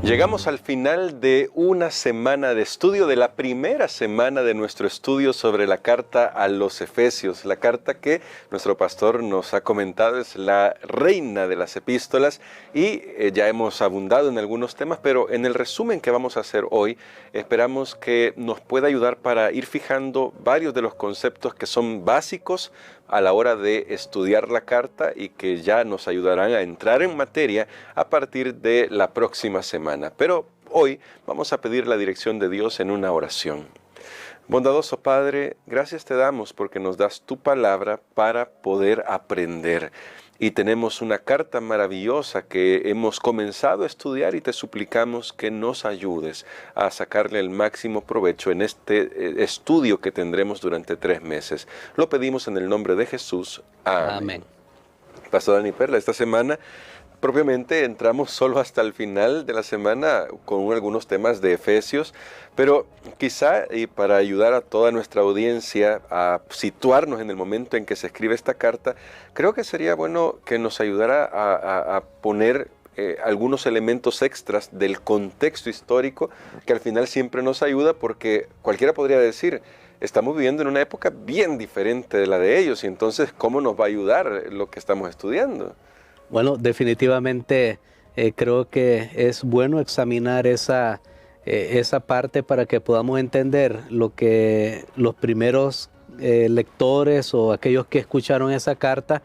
Llegamos al final de una semana de estudio, de la primera semana de nuestro estudio sobre la carta a los Efesios. La carta que nuestro pastor nos ha comentado es la reina de las epístolas y ya hemos abundado en algunos temas, pero en el resumen que vamos a hacer hoy, esperamos que nos pueda ayudar para ir fijando varios de los conceptos que son básicos a la hora de estudiar la carta y que ya nos ayudarán a entrar en materia a partir de la próxima semana. Pero hoy vamos a pedir la dirección de Dios en una oración. Bondadoso Padre, gracias te damos porque nos das tu palabra para poder aprender. Y tenemos una carta maravillosa que hemos comenzado a estudiar y te suplicamos que nos ayudes a sacarle el máximo provecho en este estudio que tendremos durante 3 meses. Lo pedimos en el nombre de Jesús. Amén. Amén. Pastor Dani Perla, esta semana propiamente entramos solo hasta el final de la semana con algunos temas de Efesios, pero quizá y para ayudar a toda nuestra audiencia a situarnos en el momento en que se escribe esta carta, creo que sería bueno que nos ayudara a poner algunos elementos extras del contexto histórico que al final siempre nos ayuda, porque cualquiera podría decir, estamos viviendo en una época bien diferente de la de ellos y entonces ¿cómo nos va a ayudar lo que estamos estudiando? Bueno, definitivamente creo que es bueno examinar esa parte para que podamos entender lo que los primeros lectores o aquellos que escucharon esa carta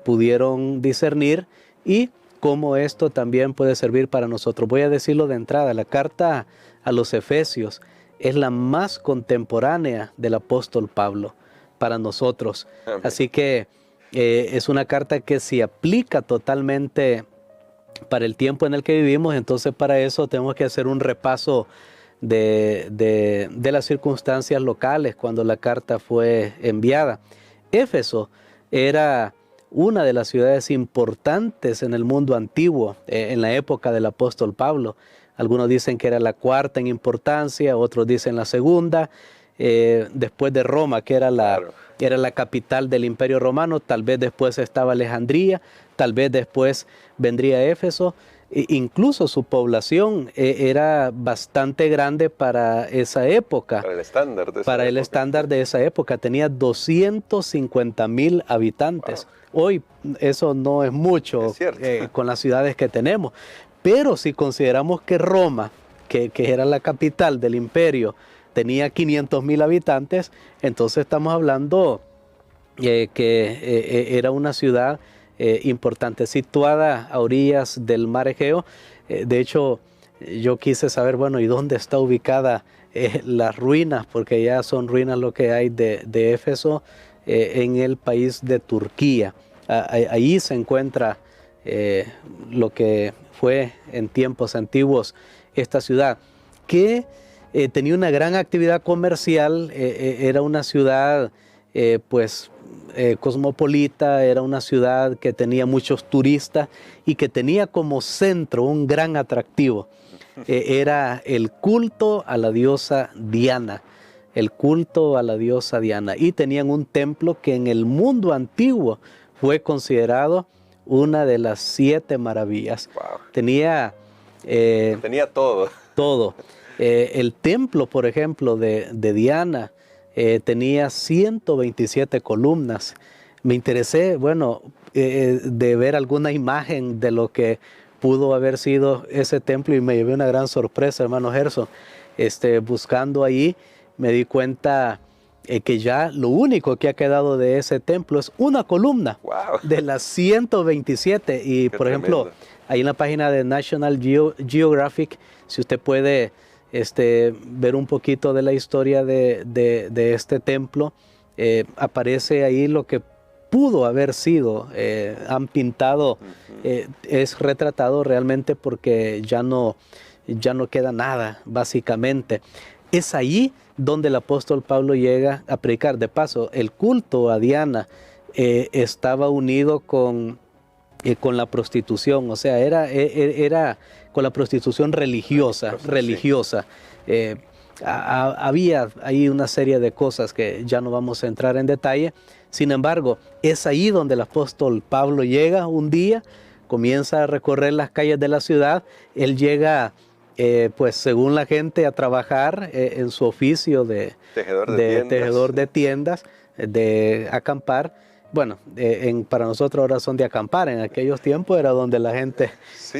pudieron discernir y cómo esto también puede servir para nosotros. Voy a decirlo de entrada, la carta a los Efesios es la más contemporánea del apóstol Pablo para nosotros. Amén. Así que es una carta que se aplica totalmente para el tiempo en el que vivimos, entonces para eso tenemos que hacer un repaso de las circunstancias locales cuando la carta fue enviada. Éfeso era una de las ciudades importantes en el mundo antiguo, en la época del apóstol Pablo. Algunos dicen que era la cuarta en importancia, otros dicen la segunda, después de Roma, que era la capital del Imperio Romano. Tal vez después estaba Alejandría, tal vez después vendría Éfeso. Incluso su población era bastante grande para esa época. Para el estándar de esa época. Para el estándar de esa época. Tenía 250,000 habitantes. Wow. Hoy eso no es mucho con las ciudades que tenemos. Pero si consideramos que Roma, que era la capital del imperio, tenía 500,000 habitantes, entonces estamos hablando que era una ciudad importante, situada a orillas del mar Egeo. De hecho, yo quise saber, bueno, ¿y dónde está ubicada las ruinas? Porque ya son ruinas lo que hay de Éfeso en el país de Turquía. Ahí se encuentra lo que fue en tiempos antiguos esta ciudad, que tenía una gran actividad comercial, era una ciudad cosmopolita, era una ciudad que tenía muchos turistas y que tenía como centro un gran atractivo. Era el culto a la diosa Diana, el culto a la diosa Diana. Y tenían un templo que en el mundo antiguo fue considerado una de las 7 maravillas. Wow. Tenía todo. Todo. El templo, por ejemplo, de Diana tenía 127 columnas. Me interesé, bueno, de ver alguna imagen de lo que pudo haber sido ese templo y me llevé una gran sorpresa, hermano Gerson. Buscando ahí me di cuenta que ya lo único que ha quedado de ese templo es una columna. Wow. De las 127. Y por ejemplo, ahí en la página de National Geographic, si usted puede ver un poquito de la historia de este templo, aparece ahí lo que pudo haber sido. Han pintado, es retratado realmente porque ya no queda nada, básicamente. Es ahí donde el apóstol Pablo llega a predicar. De paso, el culto a Diana estaba unido con la prostitución, o sea, era con la prostitución religiosa. Había ahí una serie de cosas que ya no vamos a entrar en detalle. Sin embargo, es ahí donde el apóstol Pablo llega un día comienza a recorrer las calles de la ciudad. Él llega, pues según la gente, a trabajar en su oficio de tejedor de tiendas, de acampar. Bueno, para nosotros ahora son de acampar, en aquellos tiempos era donde la gente Sí.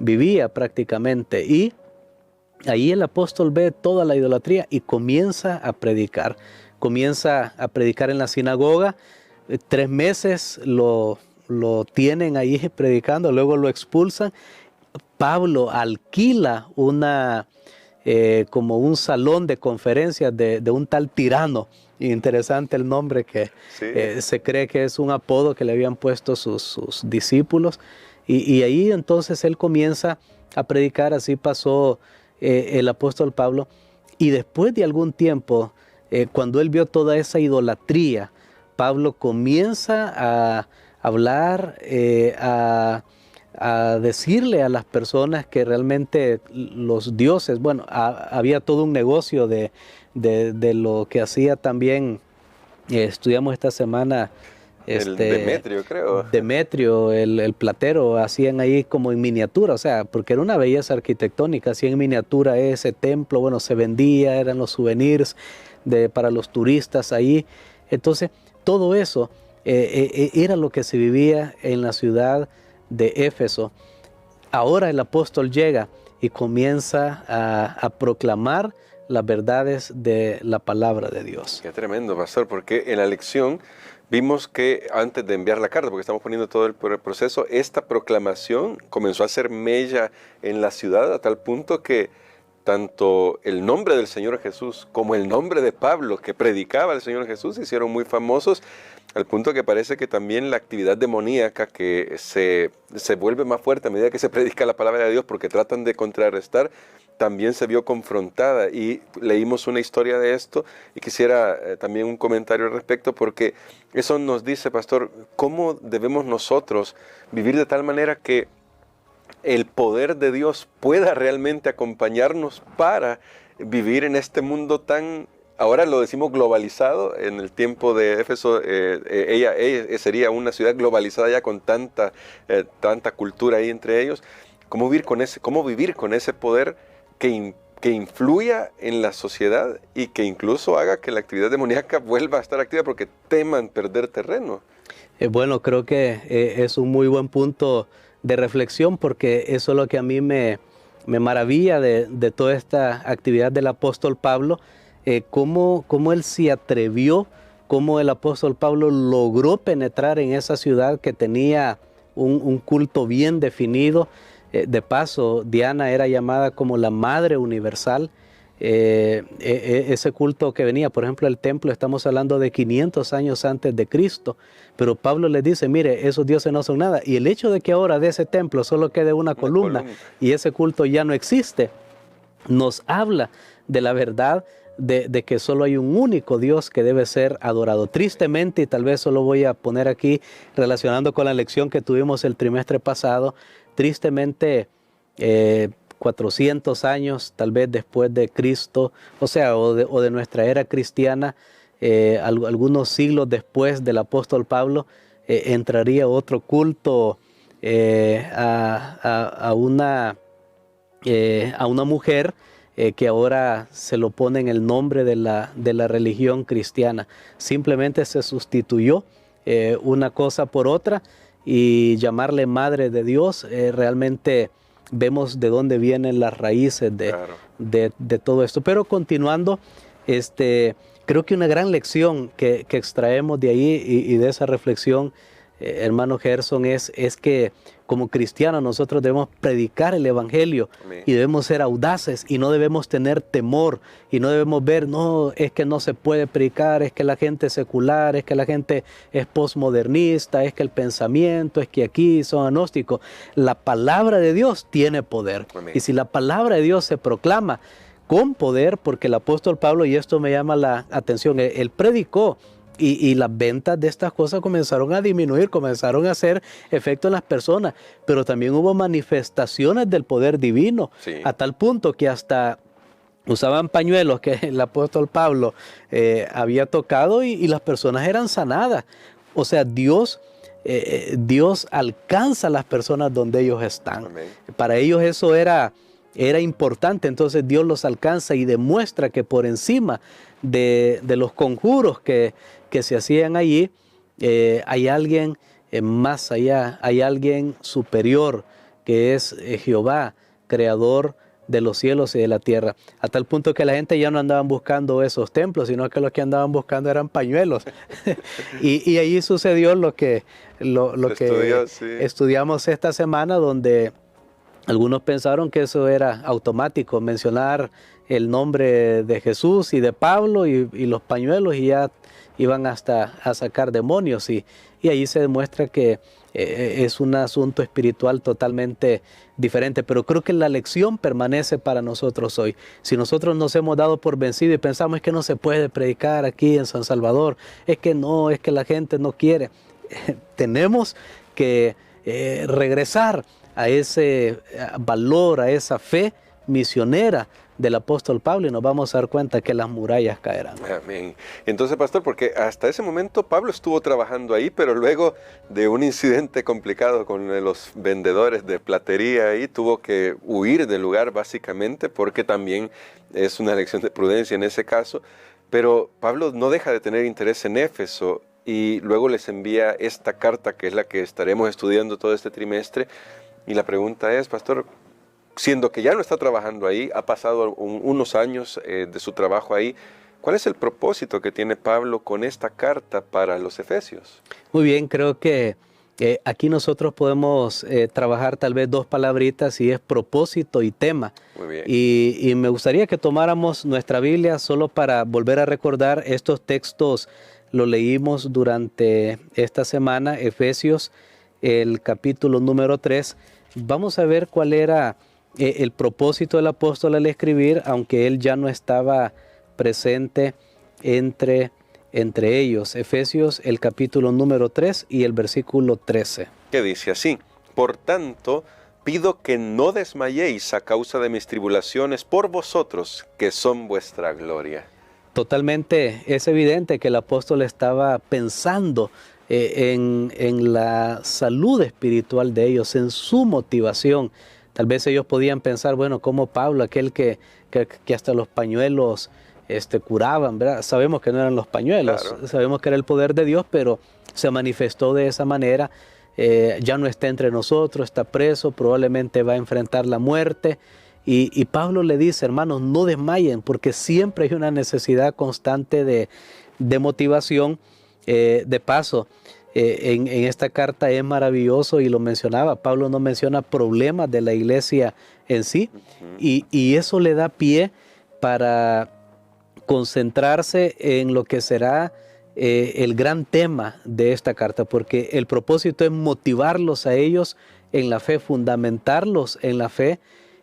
Vivía prácticamente. Y ahí el apóstol ve toda la idolatría y comienza a predicar. Comienza a predicar en la sinagoga. 3 meses lo tienen ahí predicando, luego lo expulsan. Pablo alquila como un salón de conferencias de un tal Tirano. Interesante el nombre que Sí. se cree que es un apodo que le habían puesto sus discípulos. Y ahí entonces él comienza a predicar. Así pasó el apóstol Pablo. Y después de algún tiempo, cuando él vio toda esa idolatría, Pablo comienza a hablar, a decirle a las personas que realmente los dioses, bueno, había todo un negocio de lo que hacía también, estudiamos esta semana, El Demetrio, creo. Demetrio, el platero, hacían ahí como en miniatura, o sea, porque era una belleza arquitectónica, hacían en miniatura ese templo, bueno, se vendía, eran los souvenirs para los turistas ahí. Entonces, todo eso era lo que se vivía en la ciudad de Éfeso. Ahora el apóstol llega y comienza a proclamar las verdades de la palabra de Dios. Qué tremendo, pastor, porque en la lección vimos que antes de enviar la carta, porque estamos poniendo todo el proceso, esta proclamación comenzó a hacer mella en la ciudad a tal punto que tanto el nombre del Señor Jesús como el nombre de Pablo, que predicaba el Señor Jesús, se hicieron muy famosos, al punto que parece que también la actividad demoníaca que se vuelve más fuerte a medida que se predica la palabra de Dios, porque tratan de contrarrestar, también se vio confrontada. Y leímos una historia de esto y quisiera también un comentario al respecto, porque eso nos dice, pastor, cómo debemos nosotros vivir de tal manera que el poder de Dios pueda realmente acompañarnos para vivir en este mundo tan, ahora lo decimos globalizado. En el tiempo de Éfeso, ella sería una ciudad globalizada ya con tanta cultura ahí entre ellos. ¿Cómo vivir con ese poder que influya en la sociedad y que incluso haga que la actividad demoníaca vuelva a estar activa porque teman perder terreno? Bueno, creo que es un muy buen punto de reflexión, porque eso es lo que a mí me maravilla de toda esta actividad del apóstol Pablo, cómo él se atrevió, cómo el apóstol Pablo logró penetrar en esa ciudad que tenía un culto bien definido. De paso, Diana era llamada como la Madre Universal. Ese culto que venía, por ejemplo, el templo, estamos hablando de 500 años antes de Cristo, pero Pablo les dice, mire, esos dioses no son nada, y el hecho de que ahora de ese templo solo quede una columna y ese culto ya no existe, nos habla de la verdad de que solo hay un único Dios que debe ser adorado. Tristemente, y tal vez solo voy a poner aquí relacionando con la lección que tuvimos el trimestre pasado, tristemente 400 años tal vez después de Cristo, o sea, o de nuestra era cristiana, algunos siglos después del apóstol Pablo, entraría otro culto a una mujer que ahora se lo pone en el nombre de la religión cristiana. Simplemente se sustituyó una cosa por otra, y llamarle Madre de Dios, realmente vemos de dónde vienen las raíces de todo esto. Pero continuando, creo que una gran lección que extraemos de ahí y de esa reflexión, hermano Gerson, es que como cristianos nosotros debemos predicar el evangelio. Amén. Y debemos ser audaces y no debemos tener temor y no debemos ver, no, es que no se puede predicar, es que la gente es secular, es que la gente es postmodernista, es que el pensamiento, es que aquí son agnósticos. La palabra de Dios tiene poder. Amén. Y si la palabra de Dios se proclama con poder, porque el apóstol Pablo, y esto me llama la atención, él predicó, y las ventas de estas cosas comenzaron a disminuir, comenzaron a hacer efecto en las personas, pero también hubo manifestaciones del poder divino, sí, a tal punto que hasta usaban pañuelos que el apóstol Pablo había tocado y las personas eran sanadas. O sea, Dios Dios alcanza a las personas donde ellos están. Amén. Para ellos eso era importante, entonces Dios los alcanza y demuestra que por encima de los conjuros que se hacían allí, hay alguien más allá, hay alguien superior, que es Jehová, creador de los cielos y de la tierra, a tal punto que la gente ya no andaban buscando esos templos, sino que lo que andaban buscando eran pañuelos. y ahí sucedió lo que Sí. estudiamos esta semana, donde algunos pensaron que eso era automático, mencionar el nombre de Jesús y de Pablo y los pañuelos, y ya iban hasta a sacar demonios, y ahí se demuestra que es un asunto espiritual totalmente diferente. Pero creo que la lección permanece para nosotros hoy. Si nosotros nos hemos dado por vencido y pensamos, es que no se puede predicar aquí en San Salvador, es que no, es que la gente no quiere, tenemos que regresar a ese valor, a esa fe misionera del apóstol Pablo, y nos vamos a dar cuenta que las murallas caerán. Amén. Entonces, pastor, porque hasta ese momento Pablo estuvo trabajando ahí, pero luego de un incidente complicado con los vendedores de platería ahí, tuvo que huir del lugar básicamente, porque también es una lección de prudencia en ese caso. Pero Pablo no deja de tener interés en Éfeso, y luego les envía esta carta, que es la que estaremos estudiando todo este trimestre. Y la pregunta es, pastor, siendo que ya no está trabajando ahí, ha pasado unos años de su trabajo ahí, ¿cuál es el propósito que tiene Pablo con esta carta para los efesios? Muy bien, creo que aquí nosotros podemos trabajar tal vez dos palabritas, y es propósito y tema. Muy bien. Y me gustaría que tomáramos nuestra Biblia solo para volver a recordar estos textos. Lo leímos durante esta semana, Efesios, el capítulo número 3. Vamos a ver cuál era el propósito del apóstol al escribir, aunque él ya no estaba presente entre ellos. Efesios, el capítulo número 3 y el versículo 13. Que dice así: por tanto, pido que no desmayéis a causa de mis tribulaciones por vosotros, que son vuestra gloria. Totalmente es evidente que el apóstol estaba pensando en la salud espiritual de ellos, en su motivación. Tal vez ellos podían pensar, bueno, como Pablo, aquel que hasta los pañuelos curaban, ¿verdad? Sabemos que no eran los pañuelos, claro. Sabemos que era el poder de Dios, pero se manifestó de esa manera. Ya no está entre nosotros, está preso, probablemente va a enfrentar la muerte. Y Pablo le dice, hermanos, no desmayen, porque siempre hay una necesidad constante de motivación. De paso, en esta carta es maravilloso, y lo mencionaba, Pablo no menciona problemas de la iglesia en sí, y eso le da pie para concentrarse en lo que será el gran tema de esta carta, porque el propósito es motivarlos a ellos en la fe, fundamentarlos en la fe.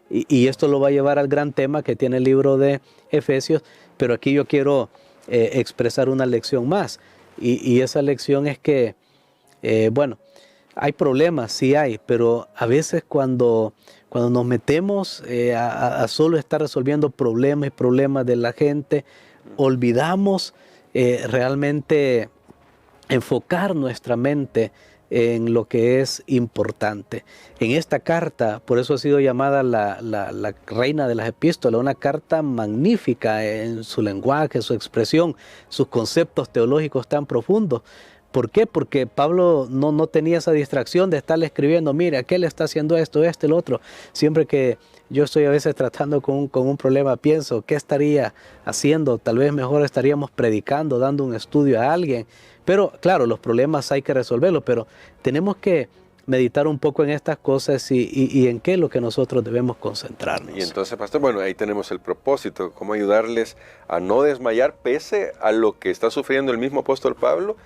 Y esto lo va a llevar al gran tema que tiene el libro de Efesios, pero aquí yo quiero expresar una lección más, y esa lección es que, bueno, hay problemas, sí hay, pero a veces cuando nos metemos a solo estar resolviendo problemas de la gente, olvidamos realmente enfocar nuestra mente en lo que es importante. En esta carta, por eso ha sido llamada la reina de las epístolas, una carta magnífica en su lenguaje, su expresión, sus conceptos teológicos tan profundos. ¿Por qué? Porque Pablo no tenía esa distracción de estarle escribiendo, mire, aquel está haciendo esto, el otro. Siempre que yo estoy a veces tratando con un problema, pienso, ¿qué estaría haciendo? Tal vez mejor estaríamos predicando, dando un estudio a alguien. Pero claro, los problemas hay que resolverlos, pero tenemos que meditar un poco en estas cosas y en qué es lo que nosotros debemos concentrarnos. Y entonces, pastor, bueno, ahí tenemos el propósito, cómo ayudarles a no desmayar pese a lo que está sufriendo el mismo apóstol Pablo,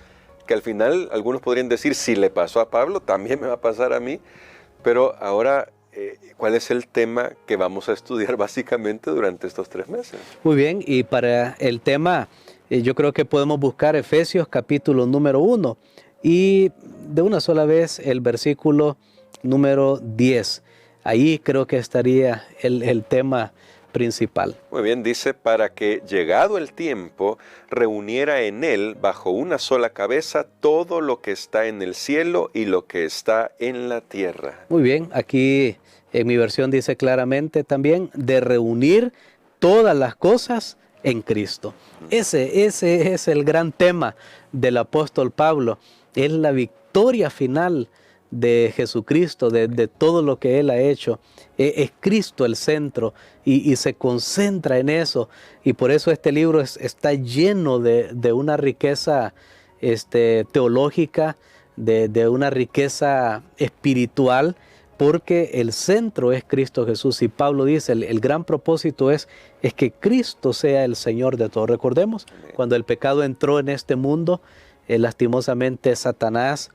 que al final algunos podrían decir, si le pasó a Pablo, también me va a pasar a mí. Pero ahora, ¿cuál es el tema que vamos a estudiar básicamente durante estos 3 meses? Muy bien, y para el tema, yo creo que podemos buscar Efesios capítulo número 1 y de una sola vez el versículo número 10. Ahí creo que estaría el tema principal. Muy bien, dice, para que llegado el tiempo, reuniera en él bajo una sola cabeza todo lo que está en el cielo y lo que está en la tierra. Muy bien, aquí en mi versión dice claramente también de reunir todas las cosas en Cristo. Ese es el gran tema del apóstol Pablo, es la victoria final de Jesucristo, de todo lo que Él ha hecho. Es Cristo el centro y se concentra en eso. Y por eso este libro está lleno de una riqueza teológica, de una riqueza espiritual, porque el centro es Cristo Jesús. Y Pablo dice, el gran propósito es que Cristo sea el Señor de todo. Recordemos, cuando el pecado entró en este mundo, lastimosamente Satanás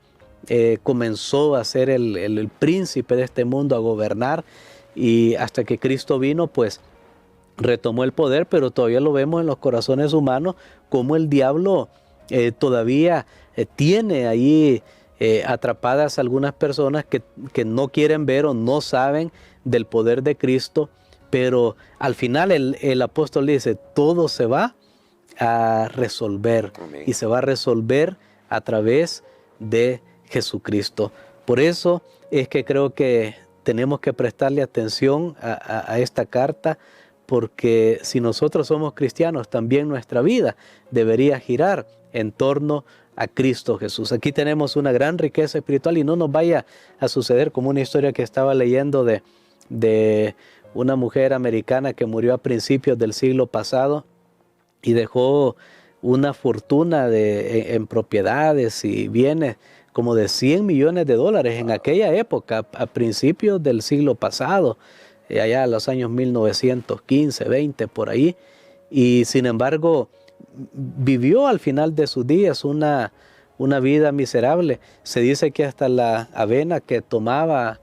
comenzó a ser el príncipe de este mundo, a gobernar, y hasta que Cristo vino, pues retomó el poder, pero todavía lo vemos en los corazones humanos, como el diablo todavía tiene ahí atrapadas algunas personas que no quieren ver o no saben del poder de Cristo, pero al final el apóstol dice, todo se va a resolver. Amén. Y se va a resolver a través de Jesucristo. Por eso es que creo que tenemos que prestarle atención a esta carta, porque si nosotros somos cristianos, también nuestra vida debería girar en torno a Cristo Jesús. Aquí tenemos una gran riqueza espiritual y no nos vaya a suceder como una historia que estaba leyendo de una mujer americana que murió a principios del siglo pasado y dejó una fortuna en propiedades y bienes como de $100 millones en aquella época, a principios del siglo pasado, allá en los años 1915, 20, por ahí. Y sin embargo, vivió al final de sus días una vida miserable. Se dice que hasta la avena que tomaba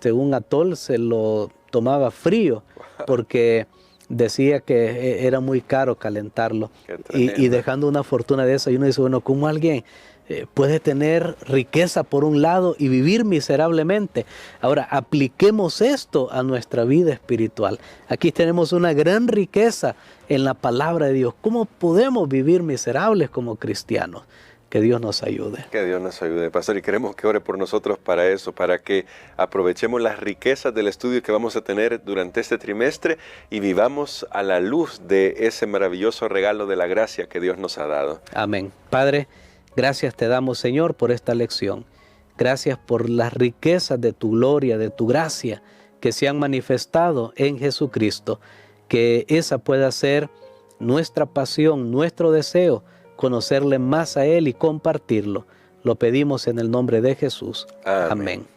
un atol se lo tomaba frío, porque decía que era muy caro calentarlo. Y dejando una fortuna de esa, y uno dice, bueno, ¿cómo alguien puede tener riqueza por un lado y vivir miserablemente? Ahora, apliquemos esto a nuestra vida espiritual. Aquí tenemos una gran riqueza en la palabra de Dios. ¿Cómo podemos vivir miserables como cristianos? Que Dios nos ayude. Que Dios nos ayude, pastor, y queremos que ore por nosotros para eso, para que aprovechemos las riquezas del estudio que vamos a tener durante este trimestre y vivamos a la luz de ese maravilloso regalo de la gracia que Dios nos ha dado. Amén. Padre, gracias te damos, Señor, por esta lección. Gracias por las riquezas de tu gloria, de tu gracia, que se han manifestado en Jesucristo. Que esa pueda ser nuestra pasión, nuestro deseo, conocerle más a Él y compartirlo. Lo pedimos en el nombre de Jesús. Amén. Amén.